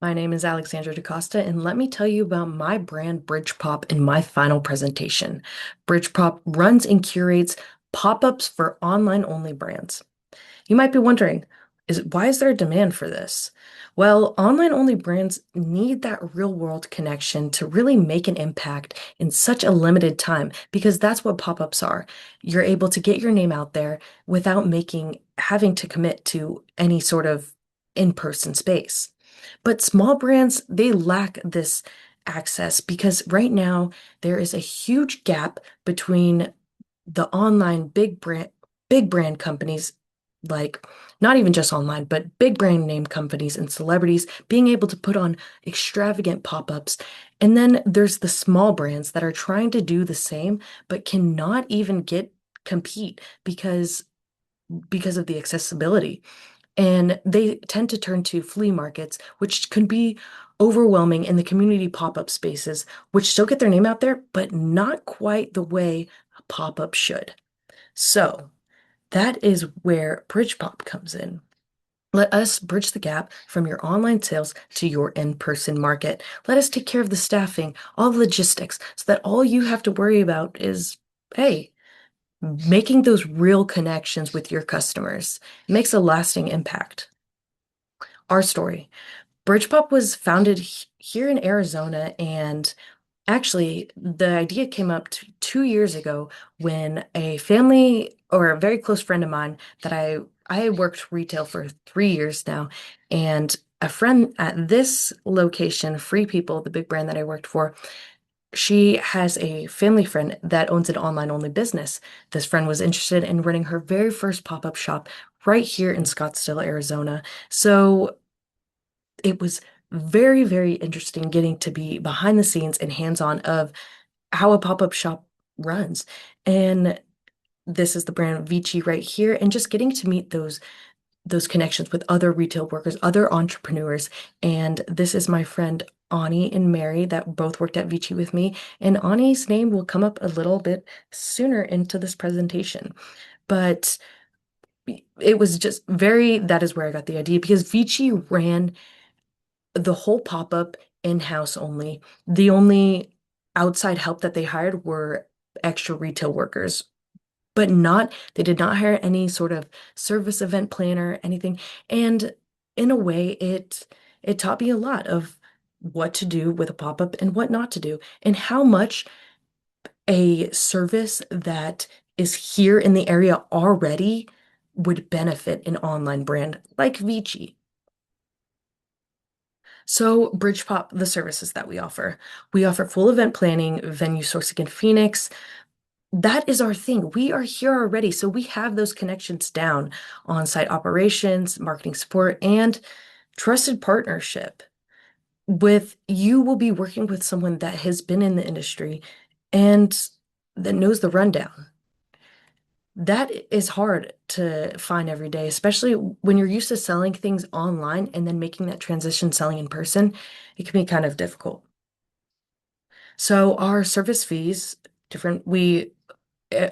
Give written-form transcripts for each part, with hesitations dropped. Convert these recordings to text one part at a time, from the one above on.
My name is Alexandra DaCosta, and let me tell you about my brand BridePOP in my final presentation. BridePOP runs and curates pop-ups for online-only brands. You might be wondering, why is there a demand for this? Well, online-only brands need that real-world connection to really make an impact in such a limited time because that's what pop-ups are. You're able to get your name out there without having to commit to any sort of in-person space. But small brands, they lack this access because right now there is a huge gap between the online big brand companies, like not even just online, but big brand name companies and celebrities being able to put on extravagant pop-ups. And then there's the small brands that are trying to do the same, but cannot even get compete because of the accessibility. And they tend to turn to flea markets, which can be overwhelming in the community pop-up spaces, which still get their name out there, but not quite the way a pop-up should. So that is where BridePOP comes in. Let us bridge the gap from your online sales to your in-person market. Let us take care of the staffing, all the logistics, so that all you have to worry about is, hey, making those real connections with your customers. It makes a lasting impact. Our story. BridePOP was founded here in Arizona, and actually, the idea came up 2 years ago when a family or a very close friend of mine that I worked retail for 3 years now, and a friend at this location, Free People, the big brand that I worked for, she has a family friend that owns an online only business. This friend was interested in running her very first pop-up shop right here in Scottsdale, Arizona. So it was very, very interesting getting to be behind the scenes and hands-on of how a pop-up shop runs. And this is the brand Vici right here, and just getting to meet those connections with other retail workers, other entrepreneurs. And this is my friend Ani and Mary that both worked at Vici with me. And Ani's name will come up a little bit sooner into this presentation. But it was just that is where I got the idea because Vici ran the whole pop-up in-house only. The only outside help that they hired were extra retail workers, but they did not hire any sort of service event planner, anything. And in a way, it taught me a lot of what to do with a pop-up and what not to do, and how much a service that is here in the area already would benefit an online brand like Vici. So, BridePOP, the services that we offer. We offer full event planning, venue sourcing in Phoenix. That is our thing. We are here already. So we have those connections down, on-site operations, marketing support, and trusted partnership. You will be working with someone that has been in the industry and that knows the rundown. That is hard to find every day, especially when you're used to selling things online and then making that transition selling in person. It can be kind of difficult. So our service fees, we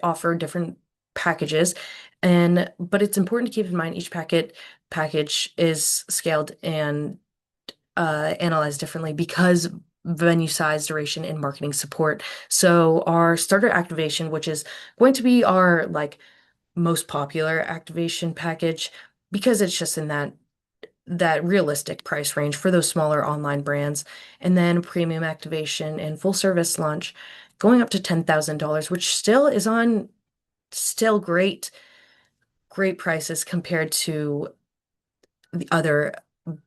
offer different packages, and but it's important to keep in mind each package is scaled and analyzed differently because venue size, duration, and marketing support. So our starter activation, which is going to be our like most popular activation package, because it's just in that realistic price range for those smaller online brands, and then premium activation and full service launch going up to $10,000, which still great prices compared to the other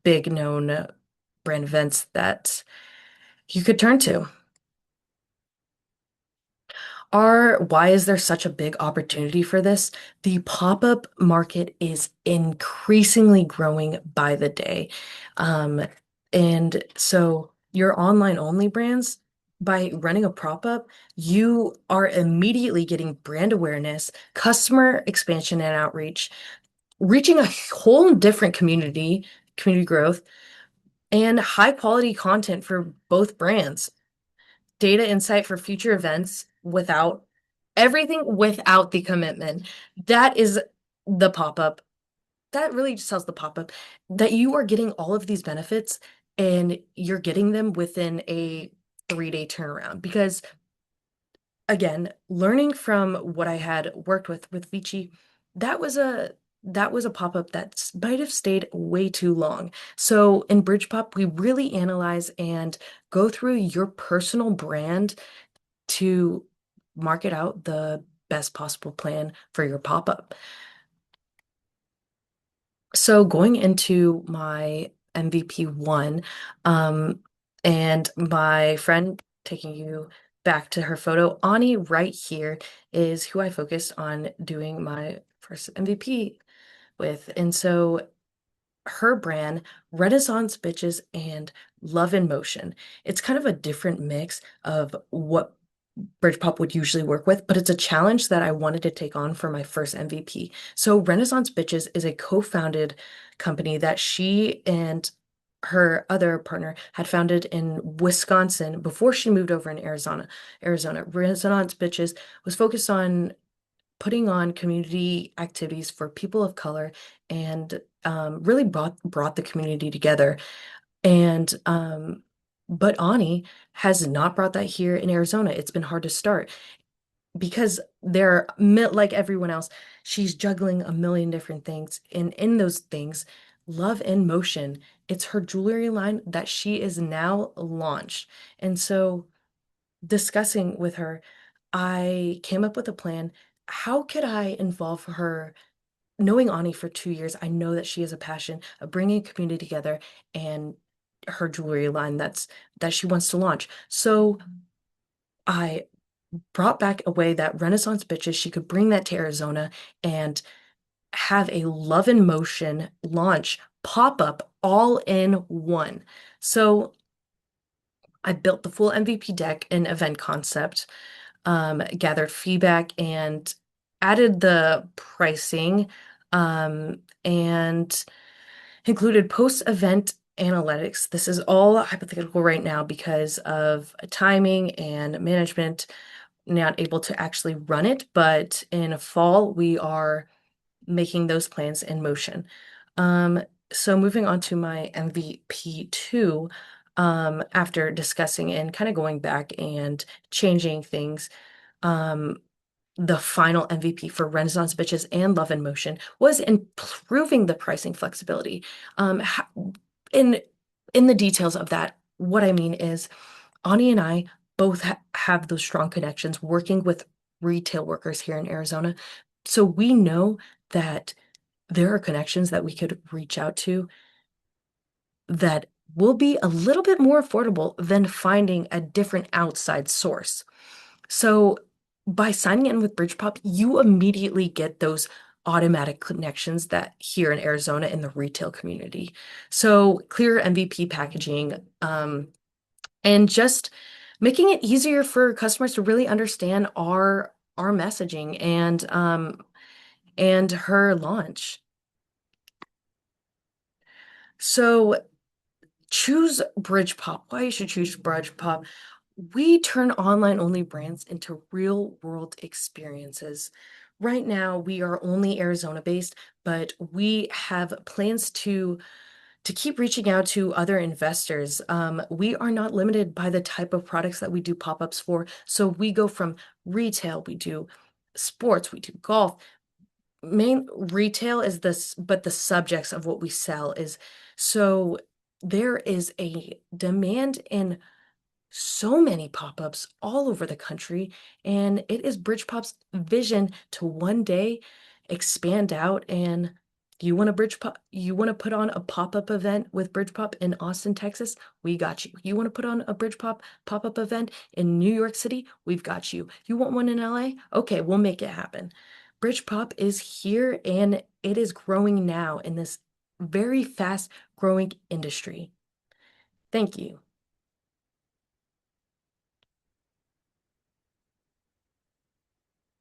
big known brand events that you could turn to. Why is there such a big opportunity for this? The pop-up market is increasingly growing by the day. Um, and so your online only brands, by running a pop-up, you are immediately getting brand awareness, customer expansion and outreach, reaching a whole different community growth, and high quality content for both brands. Data insight for future events without everything without the commitment. That is the pop-up. That really just tells the pop-up that you are getting all of these benefits and you're getting them within a 3-day turnaround. Because again, learning from what I had worked with Vici, that was a that was a pop-up that might have stayed way too long. So in BridePOP, we really analyze and go through your personal brand to market out the best possible plan for your pop-up. So going into my MVP one, um, and my friend taking you back to her photo, Ani right here is who I focused on doing my first MVP with. And so her brand, Renaissance Bitches and Love in Motion. It's kind of a different mix of what Bridgepop would usually work with, but it's a challenge that I wanted to take on for my first MVP. So Renaissance Bitches is a co-founded company that she and her other partner had founded in Wisconsin before she moved over in Arizona. Renaissance Bitches was focused on putting on community activities for people of color and really brought the community together. And but Ani has not brought that here in Arizona. It's been hard to start because like everyone else, she's juggling a million different things. And in those things, Love in Motion, it's her jewelry line that she is now launched. And so discussing with her, I came up with a plan. How could I involve her? Knowing Ani for 2 years, I know that she has a passion of bringing a community together and her jewelry line that she wants to launch. So I brought back a way that Renaissance Bitches, she could bring that to Arizona and have a Love in Motion launch pop-up all in one. So I built the full MVP deck and event concept, gathered feedback and added the pricing, and included post-event analytics. This is all hypothetical right now because of timing and management not able to actually run it, but in fall we are making those plans in motion. Um, so moving on to my MVP two, after discussing and kind of going back and changing things, um, the final MVP for Renaissance Bitches and Love in Motion was improving the pricing flexibility. In in the details of that, what I mean is Ani and I both have those strong connections working with retail workers here in Arizona. So we know that there are connections that we could reach out to that will be a little bit more affordable than finding a different outside source. So by signing in with BridePOP, you immediately get those automatic connections that here in Arizona in the retail community. So clear MVP packaging, and just making it easier for customers to really understand our messaging and her launch. So choose BridePOP. Why you should choose BridePOP? We turn online only brands into real world experiences. Right now, we are only Arizona based, but we have plans to keep reaching out to other investors. We are not limited by the type of products that we do pop-ups for. So we go from retail, we do sports, we do golf. Main retail is this, but the subjects of what we sell is so there is a demand in so many pop-ups all over the country, and it is BridePOP's vision to one day expand out. And you want to you want to put on a pop-up event with BridePOP in Austin, Texas? We got you. You want to put on a BridePOP pop-up event in New York City? We've got you. You want one in LA? Okay, we'll make it happen. BridePOP is here and it is growing now in this very fast growing industry. Thank you.